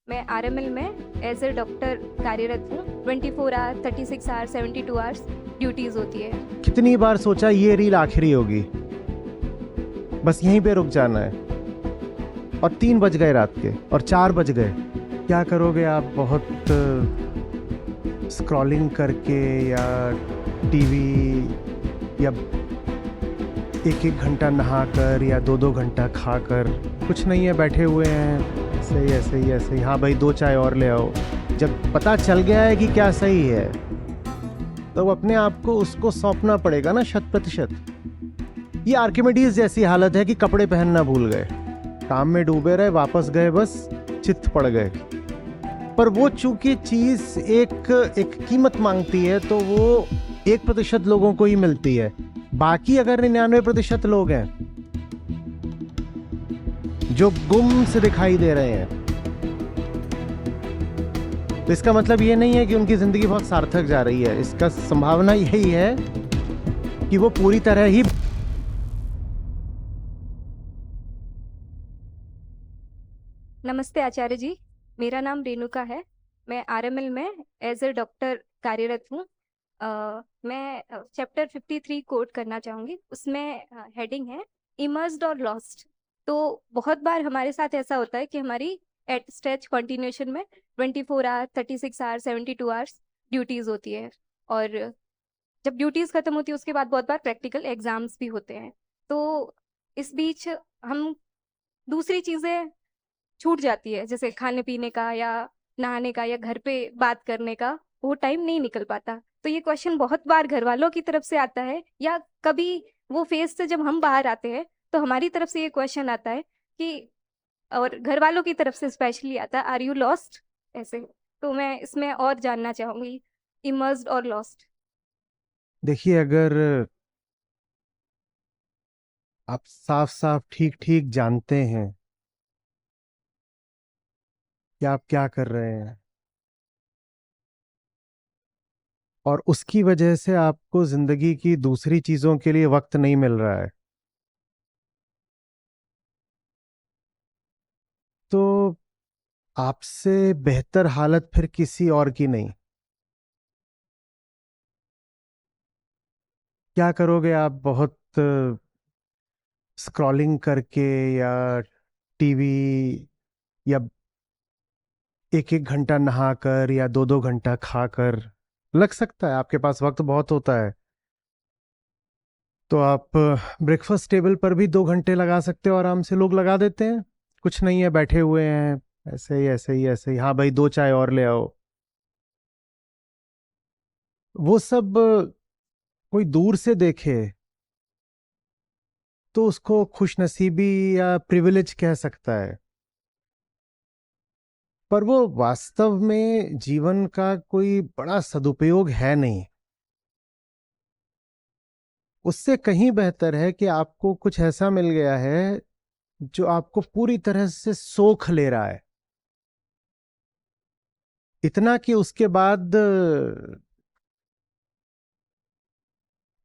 मैं आरएमएल में as a doctor कार्यरत हूँ। 24 आवर, 36 आवर, 72 आवर्स ड्यूटीज़ होती है। कितनी बार सोचा ये रील आखिरी होगी, बस यहीं पे रुक जाना है, और 3 बज गए रात के और 4 बज गए। क्या करोगे आप? बहुत स्क्रॉलिंग करके या टीवी या 1-1 घंटा नहाकर या 2-2 घंटा खाकर? कुछ नहीं है, बैठे हुए हैं ऐसे ही ऐसे ही ऐसे ही। हाँ भाई, 2 चाय और ले आओ। जब पता चल गया है कि क्या सही है, तो अपने आप को उसको सौंपना पड़ेगा ना 100%। ये आर्किमिडीज जैसी हालत है कि कपड़े पहनना भूल गए, काम में डूबे रहे, वापस गए, बस चित्त पड़ गए। पर वो चूंकि चीज एक कीमत मांगती है, तो वो 1% लोगों को ही मिलती है। बाकी अगर 99% लोग हैं जो गुम से दिखाई दे रहे हैं, तो इसका मतलब ये नहीं है कि उनकी जिंदगी बहुत सार्थक जा रही है। इसका संभावना यही है कि वो पूरी तरह ही। नमस्ते आचार्य जी, मेरा नाम रेणुका है। मैं आरएमएल में एज ए डॉक्टर कार्यरत हूँ। मैं चैप्टर 53 कोट करना चाहूँगी। उसमें हेडिंग है इमर्स्ड और लॉस्ट। तो बहुत बार हमारे साथ ऐसा होता है कि हमारी एट स्ट्रेच कंटिन्यूएशन में 24 आवर, 36 आवर, 72 आवर्स ड्यूटीज़ होती है। और जब ड्यूटीज़ खत्म होती है उसके बाद बहुत बार प्रैक्टिकल एग्जाम्स भी होते हैं। तो इस बीच हम दूसरी चीज़ें छूट जाती है, जैसे खाने पीने का या नहाने का या घर पे बात करने का, वो टाइम नहीं निकल पाता। तो ये क्वेश्चन बहुत बार घर वालों की तरफ से आता है, या कभी वो फेज से जब हम बाहर आते हैं तो हमारी तरफ से ये क्वेश्चन आता है कि, और घर वालों की तरफ से स्पेशली आता है, आर यू लॉस्ट, ऐसे। तो मैं इसमें और जानना चाहूंगी, इमर्स्ड और लॉस्ट। देखिए, अगर आप साफ साफ ठीक ठीक जानते हैं कि आप क्या कर रहे हैं, और उसकी वजह से आपको जिंदगी की दूसरी चीजों के लिए वक्त नहीं मिल रहा है, तो आपसे बेहतर हालत फिर किसी और की नहीं। क्या करोगे आप? बहुत स्क्रॉलिंग करके या टीवी या 1-1 घंटा नहाकर या 2-2 घंटा खाकर? लग सकता है आपके पास वक्त बहुत होता है, तो आप ब्रेकफास्ट टेबल पर भी 2 घंटे लगा सकते हो, आराम से लोग लगा देते हैं। कुछ नहीं है, बैठे हुए हैं ऐसे ही ऐसे ही ऐसे ही। हाँ भाई, 2 चाय और ले आओ। वो सब कोई दूर से देखे तो उसको खुशनसीबी या प्रिविलेज कह सकता है, पर वो वास्तव में जीवन का कोई बड़ा सदुपयोग है नहीं। उससे कहीं बेहतर है कि आपको कुछ ऐसा मिल गया है जो आपको पूरी तरह से सोख ले रहा है, इतना कि उसके बाद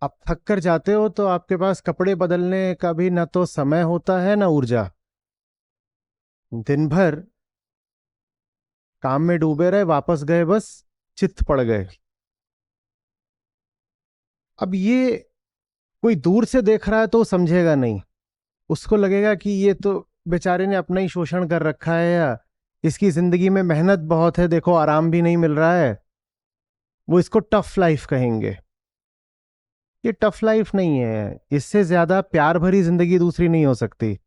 आप थक कर जाते हो तो आपके पास कपड़े बदलने का भी ना तो समय होता है ना ऊर्जा। दिन भर काम में डूबे रहे, वापस गए, बस चित्त पड़ गए। अब ये कोई दूर से देख रहा है तो समझेगा नहीं, उसको लगेगा कि ये तो बेचारे ने अपना ही शोषण कर रखा है, या इसकी जिंदगी में मेहनत बहुत है, देखो आराम भी नहीं मिल रहा है। वो इसको टफ लाइफ कहेंगे। ये टफ लाइफ नहीं है, इससे ज्यादा प्यार भरी जिंदगी दूसरी नहीं हो सकती।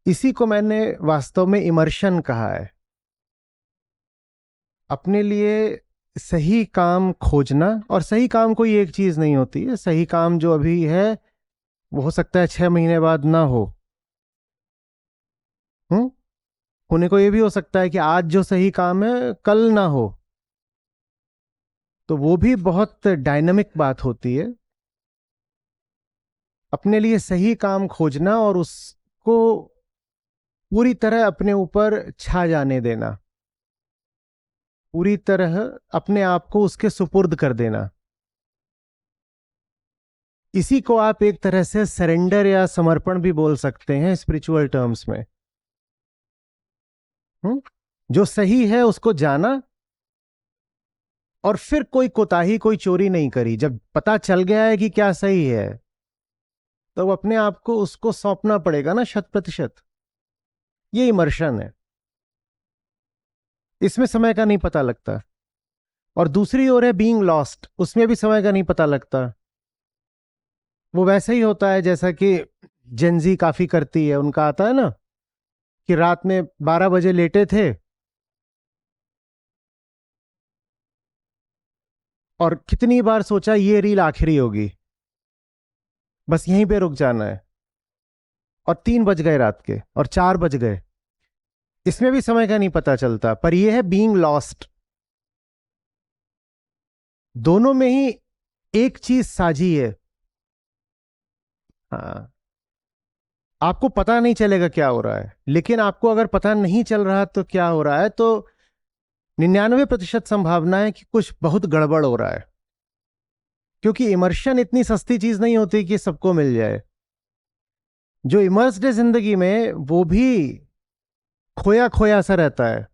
इसी को मैंने वास्तव में इमर्शन कहा है। अपने लिए सही काम खोजना, और सही काम कोई एक चीज नहीं होती है। सही काम जो अभी है वो हो सकता है 6 महीने बाद ना हो। हम्म होने को ये भी हो सकता है कि आज जो सही काम है कल ना हो। तो वो भी बहुत डायनामिक बात होती है। अपने लिए सही काम खोजना और उसको पूरी तरह अपने ऊपर छा जाने देना, पूरी तरह अपने आप को उसके सुपुर्द कर देना, इसी को आप एक तरह से सरेंडर या समर्पण भी बोल सकते हैं स्पिरिचुअल टर्म्स में। जो सही है उसको जाना, और फिर कोई कोताही, कोई चोरी नहीं करी। जब पता चल गया है कि क्या सही है, तो अपने आप को उसको सौंपना पड़ेगा ना 100%। ये इमर्शन है, इसमें समय का नहीं पता लगता। और दूसरी ओर है बीइंग लॉस्ट, उसमें भी समय का नहीं पता लगता। वो वैसे ही होता है जैसा कि जेंजी काफी करती है। उनका आता है ना कि रात में 12 बजे लेटे थे और कितनी बार सोचा ये रील आखिरी होगी, बस यहीं पे रुक जाना है, और 3 बज गए रात के, और 4 बज गए। इसमें भी समय का नहीं पता चलता। पर यह है बीइंग लॉस्ट। दोनों में ही एक चीज साझी है। हाँ, आपको पता नहीं चलेगा क्या हो रहा है, लेकिन आपको अगर पता नहीं चल रहा तो क्या हो रहा है, तो 99% संभावना है कि कुछ बहुत गड़बड़ हो रहा है। क्योंकि इमर्शन इतनी सस्ती चीज नहीं होती कि सबको मिल जाए। जो इमर्स्ड है जिंदगी में, वो भी खोया खोया सा रहता है।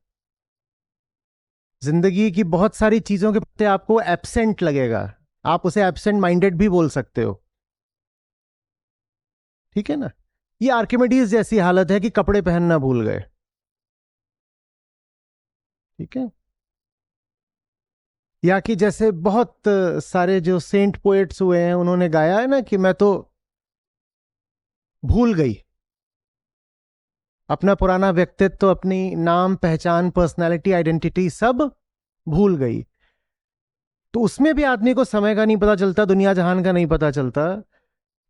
जिंदगी की बहुत सारी चीजों के प्रति आपको एब्सेंट लगेगा। आप उसे एब्सेंट माइंडेड भी बोल सकते हो, ठीक है ना। ये आर्किमिडीज जैसी हालत है कि कपड़े पहनना भूल गए, ठीक है। या कि जैसे बहुत सारे जो सेंट पोएट्स हुए हैं, उन्होंने गाया है ना कि मैं तो भूल गई अपना पुराना व्यक्तित्व, अपनी नाम, पहचान, पर्सनालिटी, आइडेंटिटी सब भूल गई। तो उसमें भी आदमी को समय का नहीं पता चलता, दुनिया जहान का नहीं पता चलता।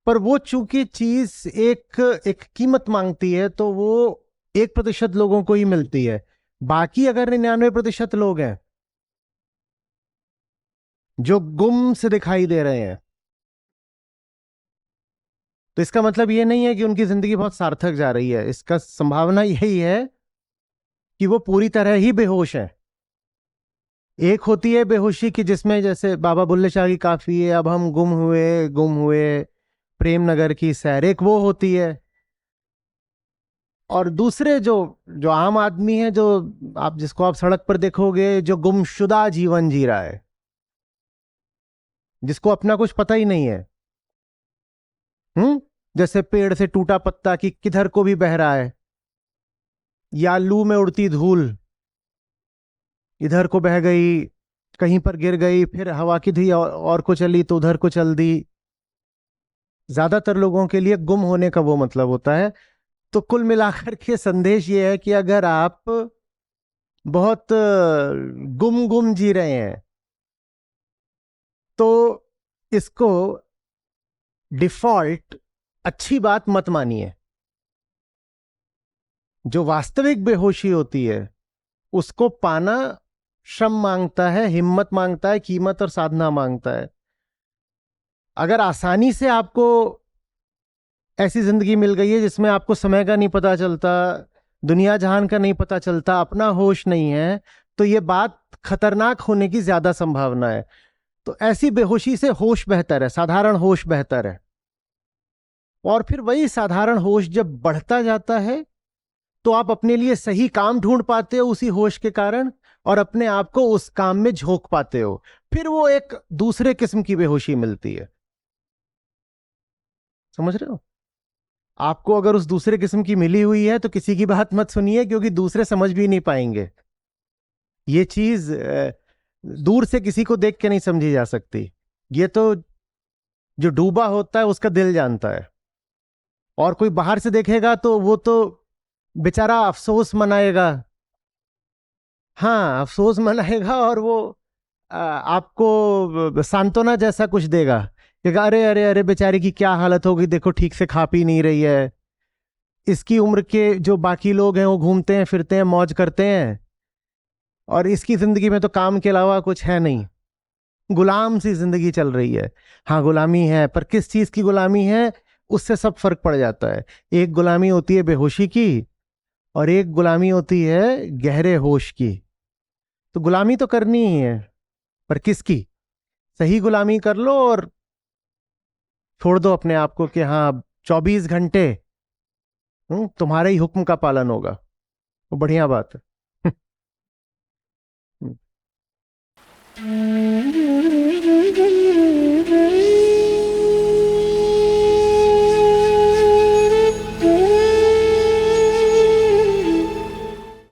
पर वो चूंकि चीज एक एक कीमत मांगती है, तो वो 1% लोगों को ही मिलती है। बाकी अगर 99% लोग हैं जो गुम से दिखाई दे रहे हैं, तो इसका मतलब ये नहीं है कि उनकी जिंदगी बहुत सार्थक जा रही है। इसका संभावना यही है कि वो पूरी तरह ही बेहोश है। एक होती है बेहोशी की जिसमें जैसे बाबा बुल्ले शाह की काफी है, अब हम गुम हुए गुम हुए, प्रेम नगर की सैर, एक वो होती है। और दूसरे जो जो आम आदमी है, जो आप जिसको आप सड़क पर देखोगे, जो गुमशुदा जीवन जी रहा है, जिसको अपना कुछ पता ही नहीं है। जैसे पेड़ से टूटा पत्ता कि किधर को भी बह रहा है, या लू में उड़ती धूल, इधर को बह गई, कहीं पर गिर गई, फिर हवा की धी और को चली तो उधर को चल दी। ज्यादातर लोगों के लिए गुम होने का वो मतलब होता है। तो कुल मिलाकर के संदेश ये है कि अगर आप बहुत गुम गुम जी रहे हैं, तो इसको डिफॉल्ट अच्छी बात मत मानिए। जो वास्तविक बेहोशी होती है, उसको पाना श्रम मांगता है, हिम्मत मांगता है, कीमत और साधना मांगता है। अगर आसानी से आपको ऐसी जिंदगी मिल गई है जिसमें आपको समय का नहीं पता चलता, दुनिया जहान का नहीं पता चलता, अपना होश नहीं है, तो ये बात खतरनाक होने की ज्यादा संभावना है। तो ऐसी बेहोशी से होश बेहतर है, साधारण होश बेहतर है। और फिर वही साधारण होश जब बढ़ता जाता है, तो आप अपने लिए सही काम ढूंढ पाते हो उसी होश के कारण, और अपने आप को उस काम में झोंक पाते हो। फिर वो एक दूसरे किस्म की बेहोशी मिलती है। समझ रहे हो। आपको अगर उस दूसरे किस्म की मिली हुई है, तो किसी की बात मत सुनिए, क्योंकि दूसरे समझ भी नहीं पाएंगे। ये चीज दूर से किसी को देख के नहीं समझी जा सकती। ये तो जो डूबा होता है उसका दिल जानता है। और कोई बाहर से देखेगा तो वो तो बेचारा अफसोस मनाएगा। हाँ, अफसोस मनाएगा, और वो आपको सांत्वना जैसा कुछ देगा कि अरे अरे अरे बेचारी की क्या हालत होगी, देखो ठीक से खा पी नहीं रही है। इसकी उम्र के जो बाकी लोग हैं वो घूमते हैं, फिरते हैं, मौज करते हैं, और इसकी जिंदगी में तो काम के अलावा कुछ है नहीं। गुलाम सी जिंदगी चल रही है। हाँ, गुलामी है, पर किस चीज की गुलामी है, उससे सब फर्क पड़ जाता है। एक गुलामी होती है बेहोशी की, और एक गुलामी होती है गहरे होश की। तो गुलामी तो करनी ही है, पर किसकी। सही गुलामी कर लो और छोड़ दो अपने आप को कि हाँ, 24 घंटे तुम्हारे ही हुक्म का पालन होगा। वो बढ़िया बात है। हैं।